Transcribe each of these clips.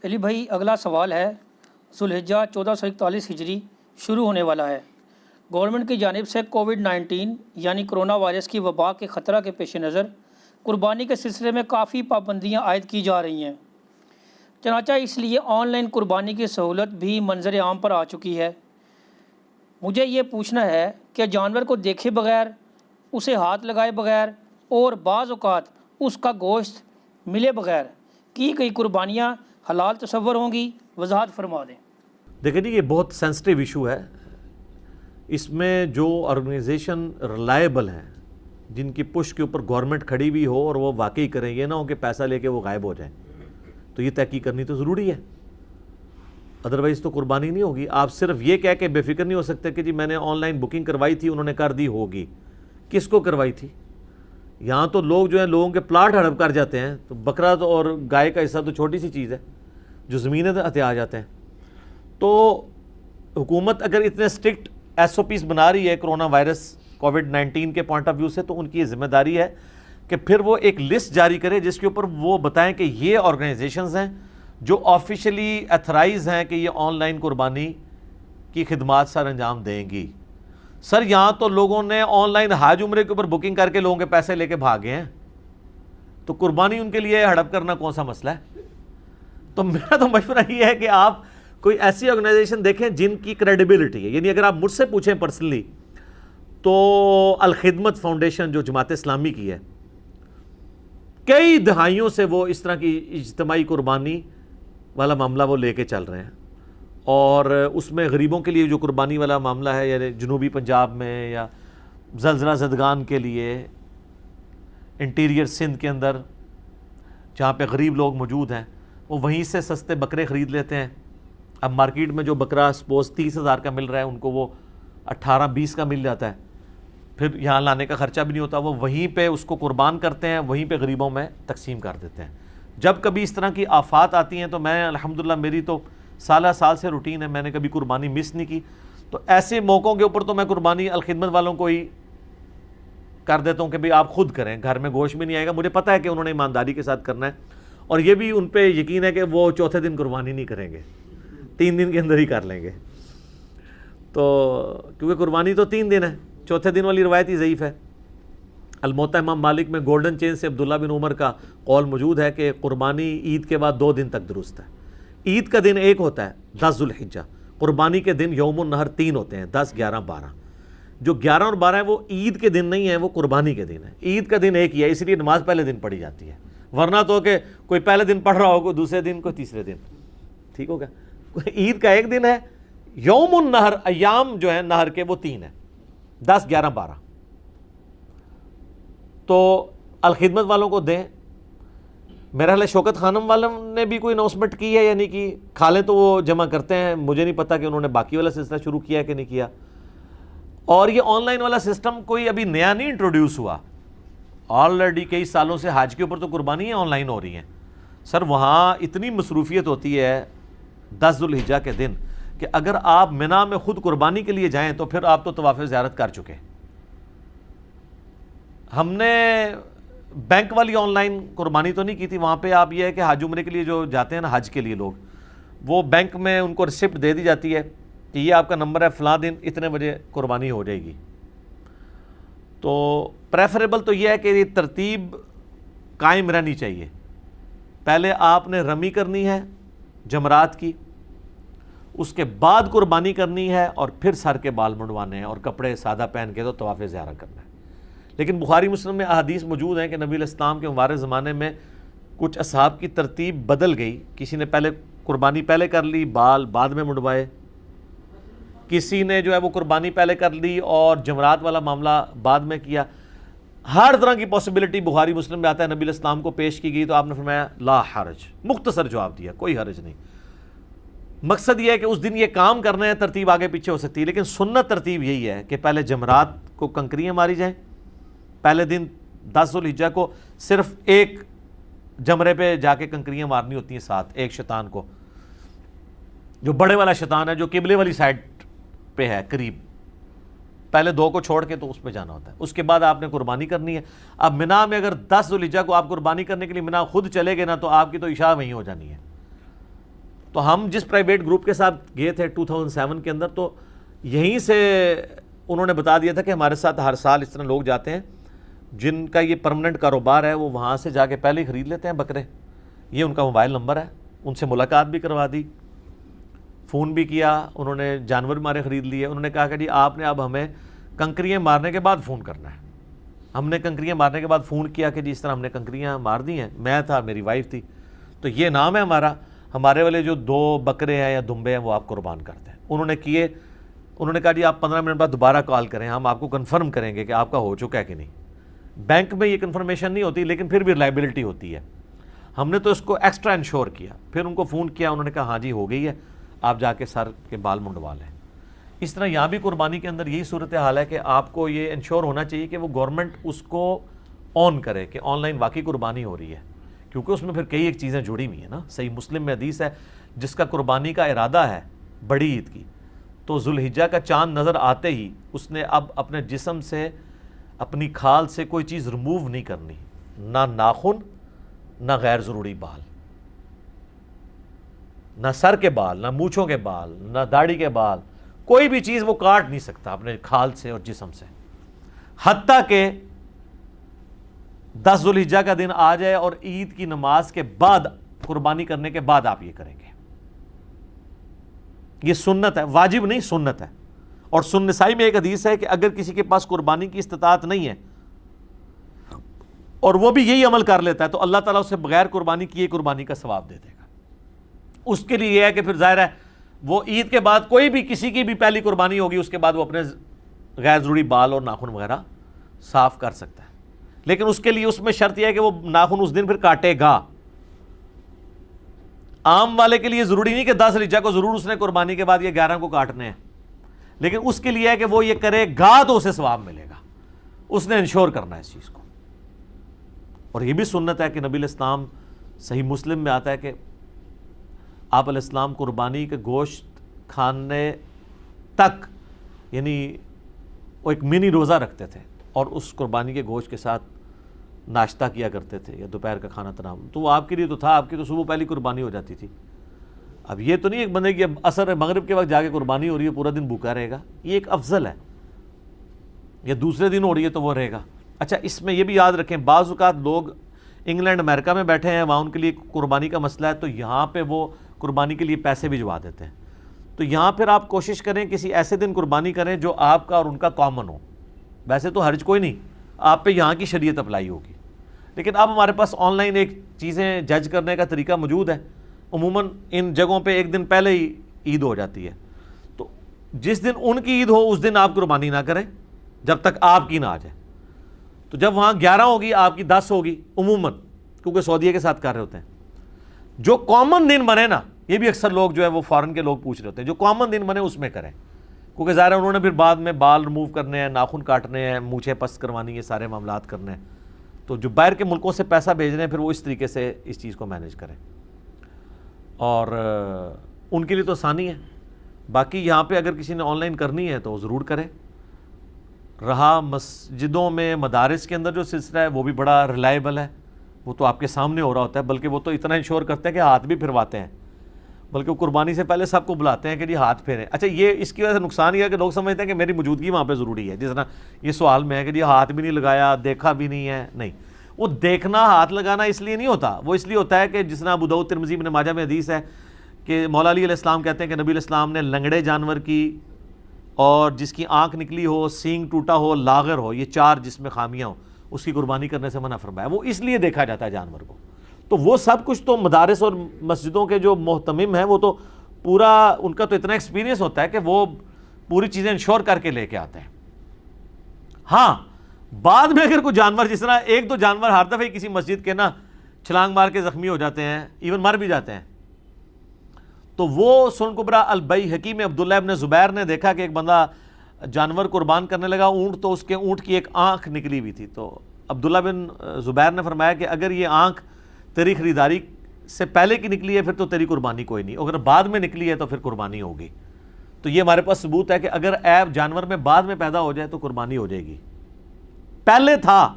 علی بھائی اگلا سوال ہے، ذوالحجہ 1441 ہجری شروع ہونے والا ہے۔ گورنمنٹ کی جانب سے کووڈ-19 یعنی کرونا وائرس کی وبا کے خطرہ کے پیش نظر قربانی کے سلسلے میں کافی پابندیاں عائد کی جا رہی ہیں، چنانچہ اس لیے آن لائن قربانی کی سہولت بھی منظر عام پر آ چکی ہے۔ مجھے یہ پوچھنا ہے کہ جانور کو دیکھے بغیر، اسے ہاتھ لگائے بغیر اور بعض اوقات اس کا گوشت ملے بغیر کی گئی قربانیاں حلال تصور ہوں گی؟ وضاحت فرما دیں۔ دیکھیں جی، یہ بہت سینسٹیو ایشو ہے۔ اس میں جو آرگنائزیشن ریلائبل ہیں، جن کی پش کے اوپر گورنمنٹ کھڑی بھی ہو اور وہ واقعی کریں، یہ نہ ہو کہ پیسہ لے کے وہ غائب ہو جائیں، تو یہ تحقیق کرنی تو ضروری ہے، ادروائز تو قربانی نہیں ہوگی۔ آپ صرف یہ کہہ کے بے فکر نہیں ہو سکتے کہ جی میں نے آن لائن بکنگ کروائی تھی، انہوں نے کر دی ہوگی۔ کس کو کروائی تھی؟ یہاں تو لوگ جو ہیں لوگوں کے پلاٹ ہڑپ کر جاتے ہیں، تو بکرا تو اور گائے کا حصہ تو چھوٹی سی چیز ہے جو زمینیں ہتھے آ جاتے ہیں۔ تو حکومت اگر اتنے اسٹرکٹ ایس او پیز بنا رہی ہے کرونا وائرس کووڈ-19 کے پوائنٹ آف ویو سے، تو ان کی یہ ذمہ داری ہے کہ پھر وہ ایک لسٹ جاری کرے جس کے اوپر وہ بتائیں کہ یہ آرگنائزیشنز ہیں جو آفیشلی ایتھرائز ہیں کہ یہ آن لائن قربانی کی خدمات سر انجام دیں گی۔ سر یہاں تو لوگوں نے آن لائن حج عمرے کے اوپر بکنگ کر کے لوگوں کے پیسے لے کے بھاگے ہیں، تو قربانی ان کے لیے ہڑپ کرنا کون سا مسئلہ ہے؟ تو میرا تو مشورہ یہ ہے کہ آپ کوئی ایسی آرگنائزیشن دیکھیں جن کی کریڈیبلٹی ہے۔ یعنی اگر آپ مجھ سے پوچھیں پرسنلی تو الخدمت فاؤنڈیشن جو جماعت اسلامی کی ہے، کئی دہائیوں سے وہ اس طرح کی اجتماعی قربانی والا معاملہ وہ لے کے چل رہے ہیں، اور اس میں غریبوں کے لیے جو قربانی والا معاملہ ہے، یعنی جنوبی پنجاب میں یا زلزلہ زدگان کے لیے انٹیریئر سندھ کے اندر جہاں پہ غریب لوگ موجود ہیں، وہ وہیں سے سستے بکرے خرید لیتے ہیں۔ اب مارکیٹ میں جو بکرا سپوز 30,000 کا مل رہا ہے، ان کو وہ 18-20 کا مل جاتا ہے، پھر یہاں لانے کا خرچہ بھی نہیں ہوتا، وہ وہیں پہ اس کو قربان کرتے ہیں، وہیں پہ غریبوں میں تقسیم کر دیتے ہیں۔ جب کبھی اس طرح کی آفات آتی ہیں تو میں الحمدللہ میری تو سالہ سال سے روٹین ہے، میں نے کبھی قربانی مس نہیں کی، تو ایسے موقعوں کے اوپر تو میں قربانی الخدمت والوں کو ہی کر دیتا ہوں کہ بھئی آپ خود کریں، گھر میں گوشت بھی نہیں آئے گا، مجھے پتہ ہے کہ انہوں نے ایمانداری کے ساتھ کرنا ہے، اور یہ بھی ان پہ یقین ہے کہ وہ چوتھے دن قربانی نہیں کریں گے، 3 دن کے اندر ہی کر لیں گے، تو کیونکہ قربانی تو 3 دن ہے، چوتھے دن والی روایت ہی ضعیف ہے۔ الموطا امام مالک میں گولڈن چین سے عبداللہ بن عمر کا قول موجود ہے کہ قربانی عید کے بعد 2 دن تک درست ہے۔ عید کا دن ایک ہوتا ہے 10 ذوالحجہ، قربانی کے دن یوم النحر 3 ہوتے ہیں، 10، 11، 12۔ جو 11 اور 12 ہیں وہ عید کے دن نہیں ہیں، وہ قربانی کے دن ہیں۔ عید کا دن ایک ہی ہے، اس لیے نماز پہلے دن پڑھی جاتی ہے، ورنہ تو کہ کوئی پہلے دن پڑھ رہا ہو، کوئی دوسرے دن، کوئی تیسرے دن، ٹھیک ہو گیا۔ عید کا ایک دن ہے، یوم النحر ایام جو ہیں نہر کے وہ 3 ہیں، 10، 11، 12۔ تو الخدمت والوں کو دیں۔ میرا خیال ہے شوکت خانم والوں نے بھی کوئی اناؤنسمنٹ کی ہے، یعنی کہ کھالیں تو وہ جمع کرتے ہیں، مجھے نہیں پتا کہ انہوں نے باقی والا سلسلہ شروع کیا ہے کہ نہیں کیا۔ اور یہ آن لائن والا سسٹم کوئی ابھی نیا نہیں انٹروڈیوس ہوا، آلریڈی کئی سالوں سے حج کے اوپر تو قربانیاں آن لائن ہو رہی ہیں۔ سر وہاں اتنی مصروفیت ہوتی ہے 10 ذوالحجہ کے دن کہ اگر آپ منا میں خود قربانی کے لیے جائیں تو پھر آپ تو طواف زیارت کر چکے۔ ہم نے بینک والی آن لائن قربانی تو نہیں کی تھی، وہاں پہ آپ یہ ہے کہ حج عمرے کے لیے جو جاتے ہیں نا حج کے لیے لوگ، وہ بینک میں ان کو ریسپٹ دے دی جاتی ہے کہ یہ آپ کا نمبر ہے، فلاں دن اتنے بجے قربانی ہو جائے گی۔ تو پریفریبل تو یہ ہے کہ یہ ترتیب قائم رہنی چاہیے۔ پہلے آپ نے رمی کرنی ہے جمرات کی، اس کے بعد قربانی کرنی ہے، اور پھر سر کے بال منڈوانے ہیں اور کپڑے سادہ پہن کے تو طواف زیارت کرنا ہے۔ لیکن بخاری مسلم میں احادیث موجود ہیں کہ نبی علیہ السلام کے مبارک زمانے میں کچھ اصحاب کی ترتیب بدل گئی، کسی نے پہلے قربانی پہلے کر لی، بال بعد میں منڈوائے، کسی نے جو ہے وہ قربانی پہلے کر لی اور جمرات والا معاملہ بعد میں کیا۔ ہر طرح کی پاسبلٹی بخاری مسلم میں آتا ہے، نبی علیہ السلام کو پیش کی گئی تو آپ نے فرمایا لا حرج، مختصر جواب دیا، کوئی حرج نہیں۔ مقصد یہ ہے کہ اس دن یہ کام کرنا ہے، ترتیب آگے پیچھے ہو سکتی ہے، لیکن سنت ترتیب یہی ہے کہ پہلے جمرات کو کنکریاں ماری جائیں، پہلے دن 10 ذوالحجہ کو صرف ایک جمرے پہ جا کے کنکریاں مارنی ہوتی ہیں، ساتھ ایک شیطان کو، جو بڑے والا شیطان ہے جو قبلے والی سائڈ پہ ہے قریب، پہلے 2 کو چھوڑ کے تو اس پہ جانا ہوتا ہے۔ اس کے بعد آپ نے قربانی کرنی ہے۔ اب منا میں اگر 10 ذوالحجہ کو آپ قربانی کرنے کے لیے منا خود چلے گئے نا تو آپ کی تو عشاء وہیں ہو جانی ہے، تو ہم جس پرائیویٹ گروپ کے ساتھ گئے تھے 2007 کے اندر، تو یہیں سے انہوں نے بتا دیا تھا کہ ہمارے ساتھ ہر سال اس طرح لوگ جاتے ہیں جن کا یہ پرمننٹ کاروبار ہے، وہ وہاں سے جا کے پہلے ہی خرید لیتے ہیں بکرے. یہ ان کا موبائل نمبر ہے، ان سے ملاقات بھی کروا دی، فون بھی کیا، انہوں نے جانور بھی ہمارے خرید لیے. انہوں نے کہا کہ جی آپ نے اب ہمیں کنکریاں مارنے کے بعد فون کرنا ہے. ہم نے کنکریاں مارنے کے بعد فون کیا کہ جی اس طرح ہم نے کنکریاں مار دی ہیں، میں تھا، میری وائف تھی، تو یہ نام ہے ہمارا، ہمارے والے جو 2 بکرے ہیں یا دمبے ہیں وہ آپ قربان کرتے ہیں. انہوں نے کیے. انہوں نے کہا جی آپ 15 منٹ بعد دوبارہ کال کریں، ہم آپ کو کنفرم کریں گے کہ آپ کا ہو چکا ہے کہ نہیں. بینک میں یہ کنفرمیشن نہیں ہوتی لیکن پھر بھی ریلائبلٹی ہوتی ہے. ہم نے تو اس کو ایکسٹرا انشور کیا. پھر ان کو فون کیا، انہوں نے کہا ہاں جی ہو گئی ہے، آپ جا کے سر کے بال منڈوا لیں. اس طرح یہاں بھی قربانی کے اندر یہی صورتحال ہے کہ آپ کو یہ انشور ہونا چاہیے کہ وہ گورنمنٹ اس کو آن کرے کہ آن لائن واقعی قربانی ہو رہی ہے، کیونکہ اس میں پھر کئی ایک چیزیں جڑی ہوئی ہیں نا. صحیح مسلم میں حدیث ہے، جس کا قربانی کا ارادہ ہے بڑی عید کی، تو ذوالحجہ کا چاند نظر آتے ہی اس نے اب اپنے جسم سے، اپنی کھال سے کوئی چیز ریموو نہیں کرنی، نہ ناخن، نہ غیر ضروری بال، نہ سر کے بال، نہ مونچھوں کے بال، نہ داڑھی کے بال، کوئی بھی چیز وہ کاٹ نہیں سکتا اپنے کھال سے اور جسم سے، حتیٰ کہ 10 ذوالحجہ کا دن آ جائے اور عید کی نماز کے بعد، قربانی کرنے کے بعد آپ یہ کریں گے. یہ سنت ہے، واجب نہیں، سنت ہے. اور سنن نسائی میں ایک حدیث ہے کہ اگر کسی کے پاس قربانی کی استطاعت نہیں ہے اور وہ بھی یہی عمل کر لیتا ہے تو اللہ تعالیٰ اسے بغیر قربانی کیے قربانی کا ثواب دے دے گا. اس کے لیے یہ ہے کہ پھر ظاہر ہے وہ عید کے بعد کوئی بھی کسی کی بھی پہلی قربانی ہوگی، اس کے بعد وہ اپنے غیر ضروری بال اور ناخن وغیرہ صاف کر سکتا ہے. لیکن اس کے لیے اس میں شرط یہ ہے کہ وہ ناخن اس دن پھر کاٹے گا. عام والے کے لیے ضروری نہیں کہ 10 ذوالحجہ کو ضرور اس نے قربانی کے بعد یہ 11 کو کاٹنے ہیں، لیکن اس کے لیے ہے کہ وہ یہ کرے گا تو اسے ثواب ملے گا. اس نے انشور کرنا ہے اس چیز کو. اور یہ بھی سنت ہے کہ نبی علیہ السلام، صحیح مسلم میں آتا ہے کہ آپ علیہ السلام قربانی کے گوشت کھانے تک، یعنی وہ ایک منی روزہ رکھتے تھے اور اس قربانی کے گوشت کے ساتھ ناشتہ کیا کرتے تھے یا دوپہر کا کھانا تناول. تو وہ آپ کے لیے تو تھا، آپ کی تو صبح پہلی قربانی ہو جاتی تھی. اب یہ تو نہیں ایک بندے کی عصر مغرب کے وقت جا کے قربانی ہو رہی ہے پورا دن بھوکا رہے گا، یہ ایک افضل ہے. یا دوسرے دن ہو رہی ہے تو وہ رہے گا. اچھا اس میں یہ بھی یاد رکھیں، بعض اوقات لوگ انگلینڈ امریکہ میں بیٹھے ہیں، وہاں ان کے لیے قربانی کا مسئلہ ہے تو یہاں پہ وہ قربانی کے لیے پیسے بھجوا دیتے ہیں. تو یہاں پھر آپ کوشش کریں کسی ایسے دن قربانی کریں جو آپ کا اور ان کا کامن ہو. ویسے تو حرج کوئی نہیں، آپ پہ یہاں کی شریعت اپلائی ہوگی. لیکن اب ہمارے پاس آن لائن ایک چیزیں جج کرنے کا طریقہ موجود ہے. عموماً ان جگہوں پہ ایک دن پہلے ہی عید ہو جاتی ہے، تو جس دن ان کی عید ہو اس دن آپ قربانی نہ کریں جب تک آپ کی نہ آ جائے. تو جب وہاں 11 ہوگی آپ کی 10 ہوگی عموماً، کیونکہ سعودیہ کے ساتھ کر رہے ہوتے ہیں. جو کامن دن بنے نا، یہ بھی اکثر لوگ جو ہے وہ فارن کے لوگ پوچھ رہے ہوتے ہیں، جو کامن دن بنے اس میں کریں، کیونکہ ظاہر ہے انہوں نے پھر بعد میں بال ریموو کرنے ہیں، ناخن کاٹنے ہیں، مونچھیں پست کروانی ہے، سارے معاملات کرنے ہیں. تو جو باہر کے ملکوں سے پیسہ بھیج رہے ہیں پھر وہ اس طریقے سے اس چیز کو مینیج کریں، اور ان کے لیے تو آسانی ہے. باقی یہاں پہ اگر کسی نے آن لائن کرنی ہے تو ضرور کرے. رہا مسجدوں میں، مدارس کے اندر جو سلسلہ ہے وہ بھی بڑا ریلائبل ہے، وہ تو آپ کے سامنے ہو رہا ہوتا ہے، بلکہ وہ تو اتنا انشور کرتے ہیں کہ ہاتھ بھی پھرواتے ہیں، بلکہ وہ قربانی سے پہلے سب کو بلاتے ہیں کہ جی ہاتھ پھیریں. اچھا یہ اس کی وجہ سے نقصان یہ ہے کہ لوگ سمجھتے ہیں کہ میری موجودگی وہاں پہ ضروری ہے، جس طرح یہ سوال میں ہے کہ جی ہاتھ بھی نہیں لگایا، دیکھا بھی نہیں ہے. نہیں، وہ دیکھنا، ہاتھ لگانا اس لیے نہیں ہوتا، وہ اس لیے ہوتا ہے کہ جس طرح ابو داؤد، ترمذی، ابن ماجہ میں حدیث ہے کہ مولا علی علیہ السلام کہتے ہیں کہ نبی علیہ السلام نے لنگڑے جانور کی اور جس کی آنکھ نکلی ہو، سینگ ٹوٹا ہو، لاغر ہو، یہ 4 جس میں خامیاں ہوں، اس کی قربانی کرنے سے منع فرمایا. وہ اس لیے دیکھا جاتا ہے جانور کو. تو وہ سب کچھ تو مدارس اور مسجدوں کے جو محتمم ہیں وہ تو پورا ان کا تو اتنا ایکسپیرینس ہوتا ہے کہ وہ پوری چیزیں انشور کر کے لے کے آتے ہیں. ہاں بعد میں اگر کوئی جانور، جس طرح 1-2 جانور ہر دفعہ کسی مسجد کے نا چھلانگ مار کے زخمی ہو جاتے ہیں، ایون مر بھی جاتے ہیں، تو وہ سنن کبریٰ البیہقی میں عبداللہ ابن زبیر نے دیکھا کہ ایک بندہ جانور قربان کرنے لگا اونٹ، تو اس کے اونٹ کی ایک آنکھ نکلی ہوئی تھی. تو عبداللہ بن زبیر نے فرمایا کہ اگر یہ آنکھ تیری خریداری سے پہلے کی نکلی ہے پھر تو تیری قربانی کوئی نہیں، اگر بعد میں نکلی ہے تو پھر قربانی ہوگی. تو یہ ہمارے پاس ثبوت ہے کہ اگر عیب جانور میں بعد میں پیدا ہو جائے تو قربانی ہو جائے گی. پہلے تھا،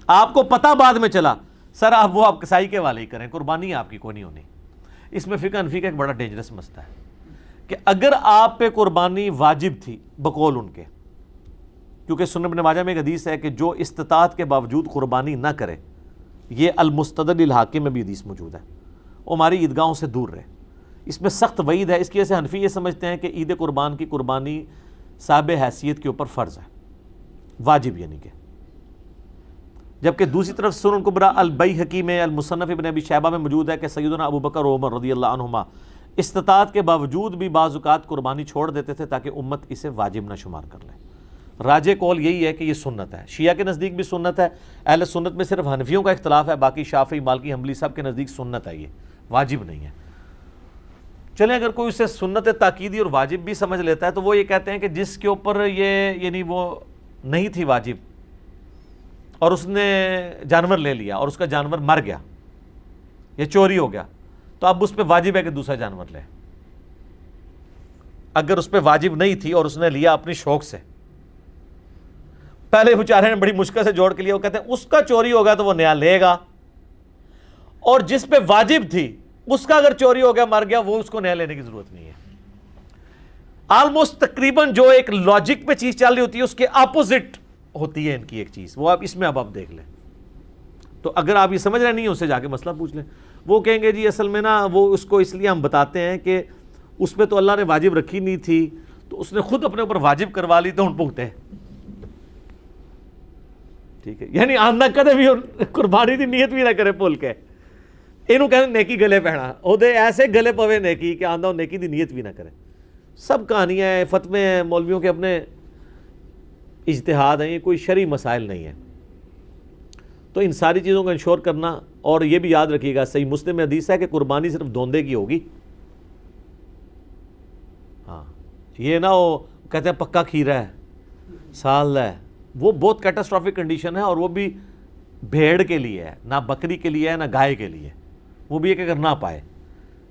آپ کو پتہ بعد میں چلا، سر آپ وہ آپ کسائی کے والے ہی کریں، قربانی آپ کی کوئی نہیں ہونی. اس میں فقہ حنفی کا ایک بڑا ڈینجرس مسئلہ ہے کہ اگر آپ پہ قربانی واجب تھی بقول ان کے، کیونکہ سنن ابن ماجہ میں ایک حدیث ہے کہ جو استطاعت کے باوجود قربانی نہ کرے، یہ المستدل الحاکم میں بھی حدیث موجود ہے، وہ ہماری عیدگاہوں سے دور رہے، اس میں سخت وعید ہے۔ اس کی وجہ سے حنفی یہ سمجھتے ہیں کہ عید قربان کی قربانی صاحب حیثیت کے اوپر فرض ہے، واجب یعنی کہ، جبکہ دوسری طرف سنن کبریٰ البیہقی میں، المصنف ابن ابی شیبہ میں موجود ہے کہ سیدنا ابو بکر و عمر رضی اللہ عنہما استطاعت کے باوجود بھی بعض اوقات قربانی چھوڑ دیتے تھے تاکہ امت اسے واجب نہ شمار کر لے۔ راجہ قول یہی ہے کہ یہ سنت ہے، شیعہ کے نزدیک بھی سنت ہے، اہل سنت میں صرف حنفیوں کا اختلاف ہے، باقی شافعی، مالکی، حنبلی سب کے نزدیک سنت ہے، یہ واجب نہیں ہے۔ چلیں اگر کوئی اسے سنت تاکیدی اور واجب بھی سمجھ لیتا ہے تو وہ یہ کہتے ہیں کہ جس کے اوپر یہ یعنی وہ نہیں تھی واجب اور اس نے جانور لے لیا اور اس کا جانور مر گیا یا چوری ہو گیا، تو اب اس پہ واجب ہے کہ دوسرا جانور لے۔ اگر اس پہ واجب نہیں تھی اور اس نے لیا اپنی شوق سے، پہلے بیچارے نے بڑی مشکل سے جوڑ کے لیا، وہ کہتے ہیں اس کا چوری ہوگا تو وہ نیا لے گا، اور جس پہ واجب تھی اس کا اگر چوری ہو گیا مر گیا، وہ اس کو نیا لینے کی ضرورت نہیں ہے۔ آلموسٹ تقریباً جو ایک لاجک پہ چیز چل رہی ہوتی ہے اس کے اپوزٹ ہوتی ہے ان کی ایک چیز، وہ آپ اس میں اب آپ دیکھ لیں۔ تو اگر آپ یہ سمجھ رہے نہیں ہیں، اس سے جا کے مسئلہ پوچھ لیں۔ وہ کہیں گے جی اصل میں نا وہ اس کو اس لیے ہم بتاتے ہیں کہ اس پہ تو اللہ نے واجب رکھی نہیں تھی، تو اس نے خود اپنے اوپر واجب کروا لی تو ہن بھگتے، ٹھیک ہے، یعنی آندہ کدے بھی قربانی دی نیت بھی نہ کرے بھول کے، اینو کہنے نیکی گلے پہنا، او دے ایسے گلے پوے نیکی کہ آندہ نیکی دی نیت بھی نہ کرے۔ سب کہانیاں ہیں، فتوے ہیں، مولویوں کے اپنے اجتہاد ہیں، یہ کوئی شرعی مسائل نہیں ہے۔ تو ان ساری چیزوں کو انشور کرنا، اور یہ بھی یاد رکھیے گا صحیح مسلم میں حدیث ہے کہ قربانی صرف دوندے کی ہوگی، ہاں یہ نہ وہ کہتے ہیں پکا کھیرا ہے سال ہے، وہ بہت کیٹاسٹرافک کنڈیشن ہے، اور وہ بھی بھیڑ کے لیے ہے، نہ بکری کے لیے ہے نہ گائے کے لیے، وہ بھی ایک اگر نہ پائے۔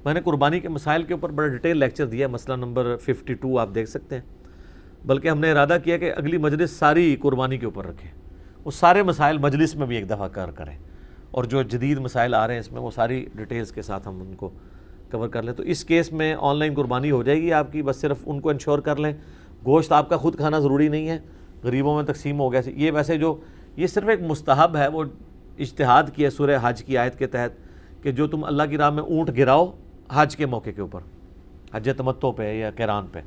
میں نے قربانی کے مسائل کے اوپر بڑا ڈیٹیل لیکچر دیا ہے، مسئلہ نمبر 52 آپ دیکھ سکتے ہیں، بلکہ ہم نے ارادہ کیا کہ اگلی مجلس ساری قربانی کے اوپر رکھیں، وہ سارے مسائل مجلس میں بھی ایک دفعہ کریں، اور جو جدید مسائل آ رہے ہیں اس میں وہ ساری ڈیٹیلز کے ساتھ ہم ان کو کور کر لیں۔ تو اس کیس میں آن لائن قربانی ہو جائے گی آپ کی، بس صرف ان کو انشور کر لیں۔ گوشت آپ کا خود کھانا ضروری نہیں ہے، غریبوں میں تقسیم ہو گیا۔ یہ ویسے جو یہ صرف ایک مستحب ہے، وہ اجتہاد کی ہے سورہ حج کی آیت کے تحت کہ جو تم اللہ کی راہ میں اونٹ گراؤ حج کے موقع کے اوپر، حج تمتع پہ یا قران پہ،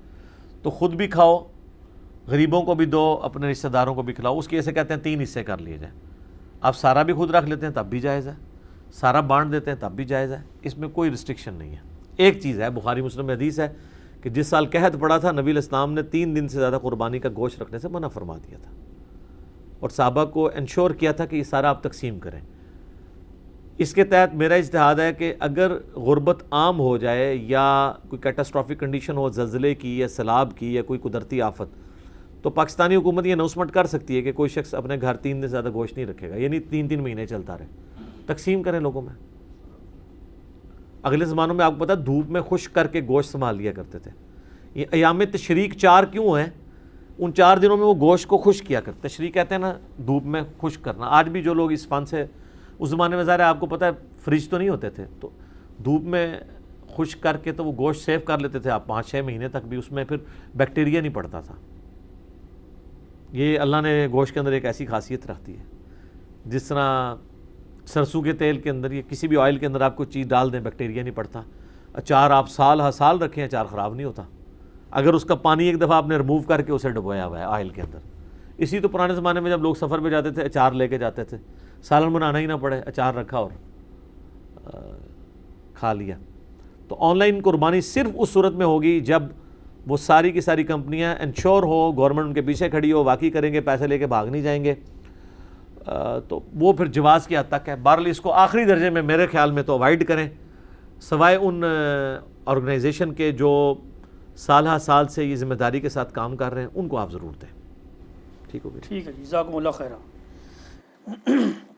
تو خود بھی کھاؤ، غریبوں کو بھی دو، اپنے رشتہ داروں کو بھی کھلاؤ۔ اس کی ایسے کہتے ہیں 3 حصے کر لیے جائیں، آپ سارا بھی خود رکھ لیتے ہیں تب بھی جائز ہے، سارا بانٹ دیتے ہیں تب بھی جائز ہے، اس میں کوئی ریسٹرکشن نہیں ہے۔ ایک چیز ہے، بخاری مسلم میں حدیث ہے کہ جس سال قحط پڑا تھا نبی علیہ السلام نے 3 دن سے زیادہ قربانی کا گوشت رکھنے سے منع فرما دیا تھا، اور صحابہ کو انشور کیا تھا کہ یہ سارا آپ تقسیم کریں۔ اس کے تحت میرا اجتہاد ہے کہ اگر غربت عام ہو جائے یا کوئی کیٹاسٹرافک کنڈیشن ہو، زلزلے کی یا سیلاب کی یا کوئی قدرتی آفت، تو پاکستانی حکومت یہ اناؤنسمنٹ کر سکتی ہے کہ کوئی شخص اپنے گھر 3 دن سے زیادہ گوشت نہیں رکھے گا، یعنی 3 مہینے چلتا رہے، تقسیم کریں لوگوں میں۔ اگلے زمانوں میں آپ کو پتہ دھوپ میں خشک کر کے گوشت سنبھال لیا کرتے تھے۔ یہ ایام تشریق 4 کیوں ہیں؟ ان 4 دنوں میں وہ گوشت کو خشک کیا کرتے، تشریق کہتے ہیں نا دھوپ میں خشک کرنا۔ آج بھی جو لوگ اس فن سے، اس زمانے میں ظاہر ہے آپ کو پتہ ہے فریج تو نہیں ہوتے تھے، تو دھوپ میں خشک کر کے تو وہ گوشت سیو کر لیتے تھے آپ 5-6 مہینے تک بھی، اس میں پھر بیکٹیریا نہیں پڑتا تھا۔ یہ اللہ نے گوشت کے اندر ایک ایسی خاصیت رکھتی ہے، جس طرح سرسوں کے تیل کے اندر یا کسی بھی آئل کے اندر آپ کو چیز ڈال دیں بیکٹیریا نہیں پڑتا۔ اچار آپ سال ہر سال رکھیں، اچار خراب نہیں ہوتا اگر اس کا پانی ایک دفعہ آپ نے ریموو کر کے اسے ڈبویا ہوا ہے آئل کے اندر۔ اسی تو پرانے زمانے میں جب لوگ سفر پہ جاتے تھے اچار لے کے جاتے تھے، سالن بنانا ہی نہ پڑے، اچار رکھا اور کھا لیا۔ تو آن لائن قربانی صرف اس صورت میں ہوگی جب وہ ساری کی ساری کمپنیاں انشور ہو، گورنمنٹ ان کے پیچھے کھڑی ہو، واقعی کریں گے، پیسے لے کے بھاگ نہیں جائیں گے، تو وہ پھر جواز کی حد تک ہے۔ بہرحال اس کو آخری درجے میں میرے خیال میں تو اوائڈ کریں، سوائے ان آرگنائزیشن کے جو سال ہر سال سے یہ ذمہ داری کے ساتھ کام کر رہے ہیں، ان کو آپ ضرور دیں۔ ٹھیک ہوگی؟ ٹھیک ہے جی، جزاکم اللہ خیرہ۔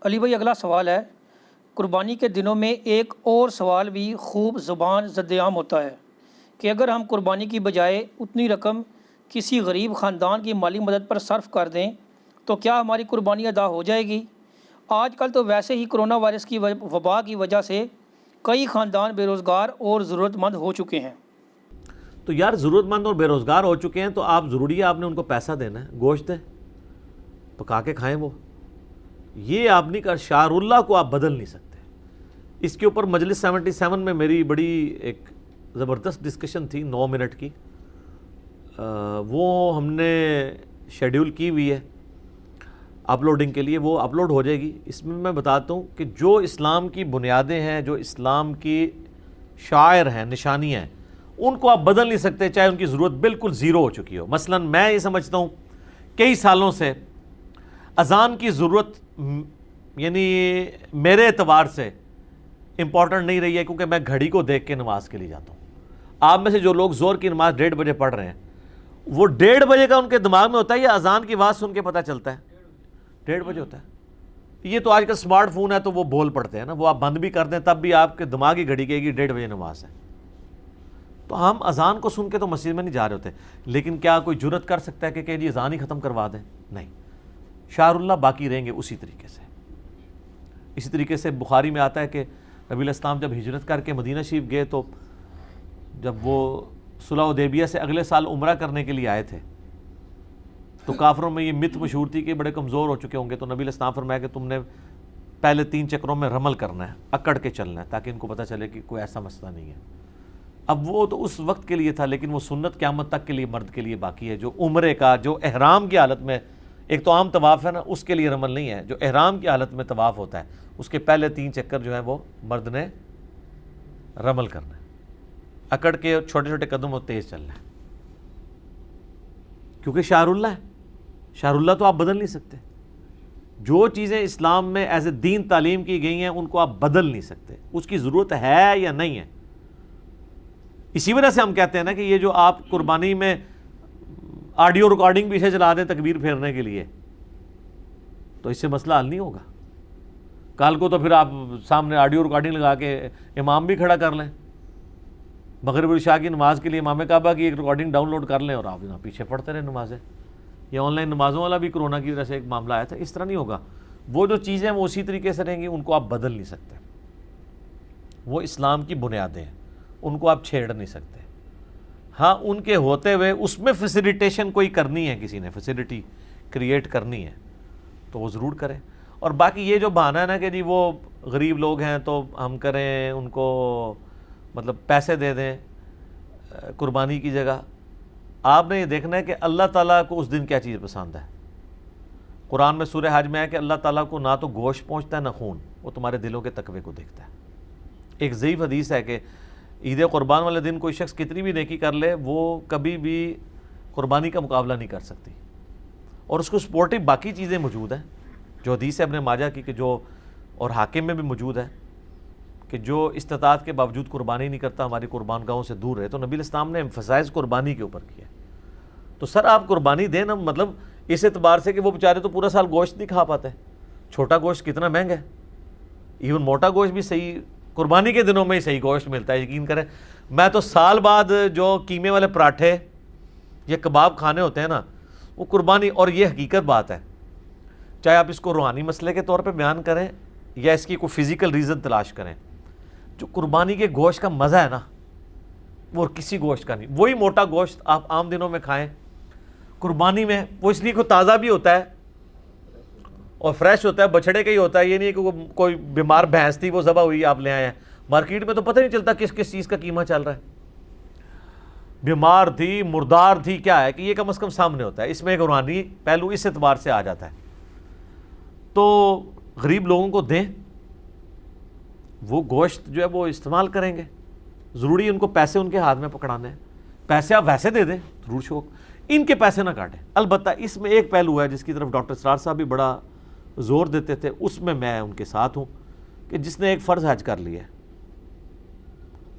علی بھائی اگلا سوال ہے، قربانی کے دنوں میں ایک اور سوال بھی خوب زبان زد عام ہوتا ہے کہ اگر ہم قربانی کی بجائے اتنی رقم کسی غریب خاندان کی مالی مدد پر صرف کر دیں تو کیا ہماری قربانی ادا ہو جائے گی؟ آج کل تو ویسے ہی کرونا وائرس کی وبا کی وجہ سے کئی خاندان بے روزگار اور ضرورت مند ہو چکے ہیں۔ تو یار ضرورت مند اور بے روزگار ہو چکے ہیں تو آپ ضروری ہے آپ نے ان کو پیسہ دینا ہے، گوشت دیں، پکا کے کھائیں وہ، یہ آپ نہیں کر، شعار اللہ کو آپ بدل نہیں سکتے۔ اس کے اوپر مجلس 77 میں میری بڑی ایک زبردست ڈسکشن تھی 9 منٹ کی، وہ ہم نے شیڈیول کی ہوئی ہے اپلوڈنگ کے لیے، وہ اپلوڈ ہو جائے گی۔ اس میں میں بتاتا ہوں کہ جو اسلام کی بنیادیں ہیں، جو اسلام کی شعائر ہیں، نشانیاں ہیں، ان کو آپ بدل نہیں سکتے چاہے ان کی ضرورت بالکل زیرو ہو چکی ہو۔ مثلا میں یہ سمجھتا ہوں کئی سالوں سے اذان کی ضرورت یعنی میرے اعتبار سے امپورٹنٹ نہیں رہی ہے، کیونکہ میں گھڑی کو دیکھ کے نماز کے لیے جاتا ہوں۔ آپ میں سے جو لوگ زور کی نماز 1:30 بجے پڑھ رہے ہیں، وہ 1:30 بجے کا ان کے دماغ میں ہوتا ہے یا اذان کی آواز سن کے پتہ چلتا ہے؟ 1:30 بجے ہوتا ہے۔ یہ تو آج کل سمارٹ فون ہے تو وہ بول پڑتے ہیں نا، وہ آپ بند بھی کر دیں تب بھی آپ کے دماغی گھڑی کہے گی 1:30 بجے نماز ہے۔ تو ہم اذان کو سن کے تو مسجد میں نہیں جا رہے ہوتے، لیکن کیا کوئی جرت کر سکتا ہے کہ جی اذان ہی ختم کروا دیں؟ نہیں، شعار اللہ باقی رہیں گے اسی طریقے سے۔ اسی طریقے سے بخاری میں آتا ہے کہ نبی علیہ السلام جب ہجرت کر کے مدینہ شریف گئے تو جب وہ صلح حدیبیہ سے اگلے سال عمرہ کرنے کے لیے آئے تھے تو کافروں میں یہ مت مشہور تھی کہ بڑے کمزور ہو چکے ہوں گے، تو نبی علیہ السلام فرمایا کہ تم نے پہلے 3 چکروں میں رمل کرنا ہے، اکڑ کے چلنا ہے، تاکہ ان کو پتہ چلے کہ کوئی ایسا مسئلہ نہیں ہے۔ اب وہ تو اس وقت کے لیے تھا، لیکن وہ سنت قیامت تک کے لیے مرد کے لیے باقی ہے۔ جو عمرے کا، جو احرام کی حالت میں، ایک تو عام طواف ہے نا، اس کے لیے رمل نہیں ہے، جو احرام کی حالت میں طواف ہوتا ہے اس کے پہلے 3 چکر جو ہیں وہ مرد نے رمل کرنا ہے، اکڑ کے چھوٹے چھوٹے قدم اور تیز چلنا ہے، کیونکہ شعار اللہ ہے۔ شعار اللہ تو آپ بدل نہیں سکتے۔ جو چیزیں اسلام میں ایز اے دین تعلیم کی گئی ہیں ان کو آپ بدل نہیں سکتے، اس کی ضرورت ہے یا نہیں ہے۔ اسی وجہ سے ہم کہتے ہیں نا کہ یہ جو آپ قربانی میں آڈیو ریکارڈنگ پیچھے چلا دیں تکبیر پھیرنے کے لیے، تو اس سے مسئلہ حل نہیں ہوگا۔ کل کو تو پھر آپ سامنے آڈیو ریکارڈنگ لگا کے امام بھی کھڑا کر لیں، مغرب اور عشاء کی نماز کے لیے امام کعبہ کی ایک ریکارڈنگ ڈاؤن لوڈ کر لیں اور آپ یہاں پیچھے پڑھتے رہیں نمازیں۔ یہ آن لائن نمازوں والا بھی کرونا کی وجہ سے ایک معاملہ آیا تھا، اس طرح نہیں ہوگا۔ وہ جو چیزیں وہ اسی طریقے سے رہیں گی، ان کو آپ بدل نہیں سکتے۔ وہ اسلام کی بنیادیں ہیں، ان کو آپ چھیڑ نہیں سکتے۔ ہاں ان کے ہوتے ہوئے اس میں فیسیلیٹیشن کوئی کرنی ہے، کسی نے فیسیلٹی کریٹ کرنی ہے تو وہ ضرور کریں۔ اور باقی یہ جو بہانہ ہے نا کہ جی وہ غریب لوگ ہیں تو ہم کریں ان کو مطلب پیسے دے دیں قربانی کی جگہ، آپ نے یہ دیکھنا ہے کہ اللہ تعالیٰ کو اس دن کیا چیز پسند ہے۔ قرآن میں سورہ حج میں ہے کہ اللہ تعالیٰ کو نہ تو گوشت پہنچتا ہے نہ خون، وہ تمہارے دلوں کے تقوی کو دیکھتا ہے۔ ایک ضعیف حدیث ہے کہ عید قربان والے دن کوئی شخص کتنی بھی نیکی کر لے وہ کبھی بھی قربانی کا مقابلہ نہیں کر سکتی، اور اس کو سپورٹیو باقی چیزیں موجود ہیں جو حدیث ہے ابن ماجہ کی، کہ جو اور حاکم میں بھی موجود ہے کہ جو استطاعت کے باوجود قربانی نہیں کرتا ہماری قربان گاہوں سے دور ہے۔ تو نبی علیہ السلام نے ایمفسائز قربانی کے اوپر کیا۔ تو سر آپ قربانی دیں نا، مطلب اس اعتبار سے کہ وہ بیچارے تو پورا سال گوشت نہیں کھا پاتے، چھوٹا گوشت کتنا مہنگا ہے، ایون موٹا گوشت بھی صحیح قربانی کے دنوں میں ہی صحیح گوشت ملتا ہے۔ یقین کریں میں تو سال بعد جو قیمے والے پراٹھے یا کباب کھانے ہوتے ہیں نا وہ قربانی، اور یہ حقیقت بات ہے، چاہے آپ اس کو روحانی مسئلے کے طور پہ بیان کریں یا اس کی کوئی فزیکل ریزن تلاش کریں، جو قربانی کے گوشت کا مزہ ہے نا وہ کسی گوشت کا نہیں۔ وہی موٹا گوشت آپ عام دنوں میں کھائیں، قربانی میں وہ اس لیے کوئی تازہ بھی ہوتا ہے اور فریش ہوتا ہے، بچڑے کا ہی ہوتا ہے، یہ نہیں کہ کوئی بیمار بھینس تھی وہ ذبح ہوئی آپ لے آئے ہیں۔ مارکیٹ میں تو پتہ نہیں چلتا کس کس چیز کا قیمہ چل رہا ہے، بیمار تھی مردار تھی کیا ہے، کہ یہ کم از کم سامنے ہوتا ہے۔ اس میں ایک روحانی پہلو اس اعتبار سے آ جاتا ہے۔ تو غریب لوگوں کو دیں، وہ گوشت جو ہے وہ استعمال کریں گے، ضروری ہے ان کو پیسے ان کے ہاتھ میں پکڑانے ہیں، پیسے آپ ویسے دے دیں ضرور شوق، ان کے پیسے نہ کاٹیں۔ البتہ اس میں ایک پہلو ہے جس کی طرف ڈاکٹر اسرار صاحب بھی بڑا زور دیتے تھے، اس میں ان کے ساتھ ہوں، کہ جس نے ایک فرض حج کر لیا ہے،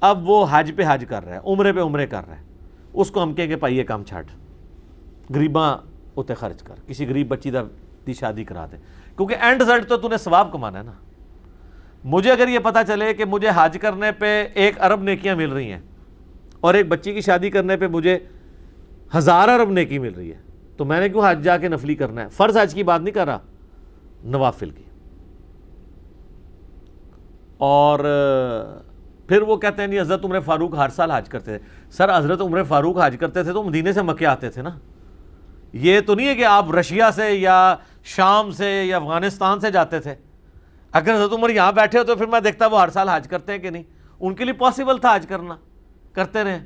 اب وہ حج پہ حج کر رہا ہے، عمرے پہ عمرے کر رہا ہے، اس کو ہم کہیں گے بھائی یہ کام چھاٹ، غریباں اتنے خرچ کر، کسی غریب بچی دی شادی کرا دے، کیونکہ اینڈ رزلٹ تو نے ثواب کمانا ہے نا۔ مجھے اگر یہ پتہ چلے کہ مجھے حج کرنے پہ 1 ارب نیکیاں مل رہی ہیں اور ایک بچی کی شادی کرنے پہ مجھے 1000 ارب نیکی مل رہی ہے، تو میں نے کیوں حج جا کے نفلی کرنا ہے؟ فرض حج کی بات نہیں کر رہا، نوافل کی۔ اور پھر وہ کہتے ہیں نہیں حضرت عمر فاروق ہر سال حج کرتے تھے. سر حضرت عمر فاروق حج کرتے تھے تو مدینے سے مکے آتے تھے نا. یہ تو نہیں ہے کہ آپ رشیا سے یا شام سے یا افغانستان سے جاتے تھے. اگر حضرت عمر یہاں بیٹھے ہو تو پھر میں دیکھتا وہ ہر سال حج کرتے ہیں کہ نہیں. ان کے لیے پاسبل تھا حج کرنا, کرتے رہے.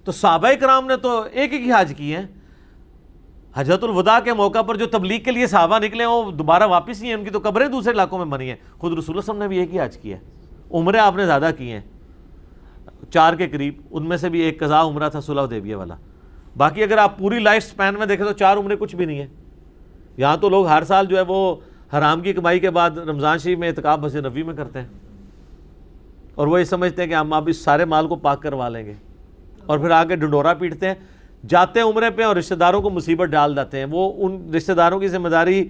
تو صحابہ کرام نے تو ایک ایک ہی حج کیے ہیں. حجۃ الوداع کے موقع پر جو تبلیغ کے لیے صحابہ نکلے ہیں وہ دوبارہ واپس نہیں ہیں, ان کی تو قبریں دوسرے علاقوں میں بنی ہیں. خود رسول اللہ صلی اللہ علیہ وسلم نے بھی ایک ہی حج کیا ہے. عمریں آپ نے زیادہ کی ہیں 4 کے قریب, ان میں سے بھی ایک قضاء عمرہ تھا صلح حدیبیہ والا. باقی اگر آپ پوری لائف سپین میں دیکھیں تو 4 عمریں کچھ بھی نہیں ہے. یہاں تو لوگ ہر سال جو ہے وہ حرام کی کمائی کے بعد رمضان شریف میں اعتکاف مسجد نبوی میں کرتے ہیں, اور وہ یہ سمجھتے ہیں کہ ہم اب اس سارے مال کو پاک کروا لیں گے, اور پھر آگے ڈنڈورا پیٹتے ہیں. جاتے ہیں عمرے پہ اور رشتہ داروں کو مصیبت ڈال دیتے ہیں. وہ ان رشتہ داروں کی ذمہ داری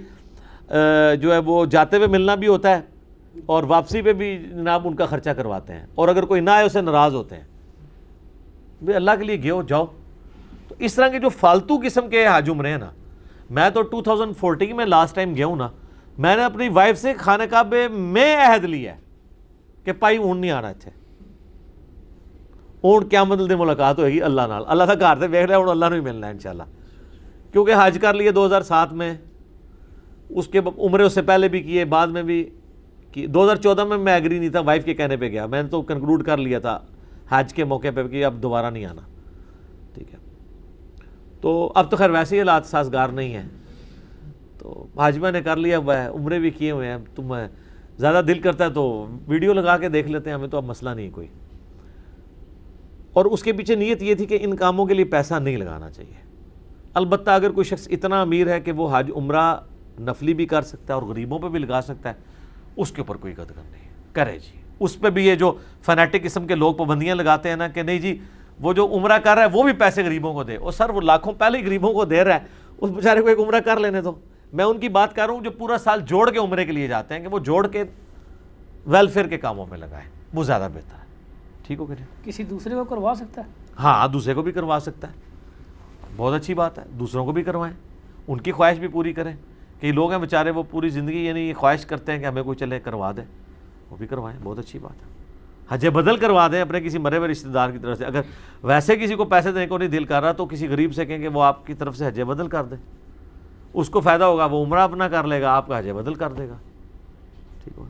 جو ہے وہ جاتے ہوئے ملنا بھی ہوتا ہے, اور واپسی پہ بھی جناب ان کا خرچہ کرواتے ہیں, اور اگر کوئی نہ آئے اسے ناراض ہوتے ہیں. بھئی اللہ کے لیے گئے جاؤ. تو اس طرح کے جو فالتو قسم کے حج عمرے ہیں نا, میں تو 2014 میں لاسٹ ٹائم گیا ہوں نا, میں نے اپنی وائف سے خانہ کعبے میں عہد لیا ہے کہ پائی اون نہیں آنا اتنے. اون قیامت دن ملاقات ہوئے گی اللہ نال. اللہ تھا گھر سے ویکھ رہا ہے, اللہ نے بھی ملنا ہے انشاءاللہ. کیونکہ حج کر لیے 2007 میں, اس کے عمرے اس سے پہلے بھی کیے, بعد میں بھی کی. 2014 میں میں ایگری نہیں تھا, وائف کے کہنے پہ گیا. میں نے تو کنکلوڈ کر لیا تھا حج کے موقع پہ کہ اب دوبارہ نہیں آنا. ٹھیک ہے, تو اب تو خیر ویسے ہی حالات سازگار نہیں ہیں, تو حج میں نے کر لیا ہوا ہے, عمرے بھی کیے ہوئے ہیں. تم زیادہ دل کرتا ہے تو ویڈیو لگا کے دیکھ لیتے ہیں, ہمیں تو اب مسئلہ نہیں کوئی. اور اس کے پیچھے نیت یہ تھی کہ ان کاموں کے لیے پیسہ نہیں لگانا چاہیے. البتہ اگر کوئی شخص اتنا امیر ہے کہ وہ حج عمرہ نفلی بھی کر سکتا ہے اور غریبوں پہ بھی لگا سکتا ہے, اس کے اوپر کوئی قدغن نہیں, کرے جی. اس پہ بھی یہ جو فنیٹک قسم کے لوگ پابندیاں لگاتے ہیں نا کہ نہیں جی وہ جو عمرہ کر رہا ہے وہ بھی پیسے غریبوں کو دے, اور سر وہ لاکھوں پہلے ہی غریبوں کو دے رہا ہے, اس بیچارے کو ایک عمرہ کر لینے دو. میں ان کی بات کر رہا ہوں جو پورا سال جوڑ کے عمرے کے لیے جاتے ہیں, کہ وہ جوڑ کے ویلفیئر کے کاموں میں لگائیں, وہ زیادہ بہتر ہے. ٹھیک ہو کہ نہیں؟ کسی دوسرے کو کروا سکتا ہے. ہاں دوسرے کو بھی کروا سکتا ہے, بہت اچھی بات ہے. دوسروں کو بھی کروائیں, ان کی خواہش بھی پوری کریں. کئی لوگ ہیں بیچارے وہ پوری زندگی یعنی یہ خواہش کرتے ہیں کہ ہمیں کوئی چلے کروا دے, وہ بھی کروائیں, بہت اچھی بات ہے. حج بدل کروا دیں اپنے کسی مرے ہوئے رشتہ دار کی طرف سے. اگر ویسے کسی کو پیسے دینے کو نہیں دل کر رہا تو کسی غریب سے کہیں کہ وہ آپ کی طرف سے حج بدل کر دے, اس کو فائدہ ہوگا, وہ عمرہ اپنا کر لے گا, آپ کا حج بدل کر دے گا. ٹھیک ہو.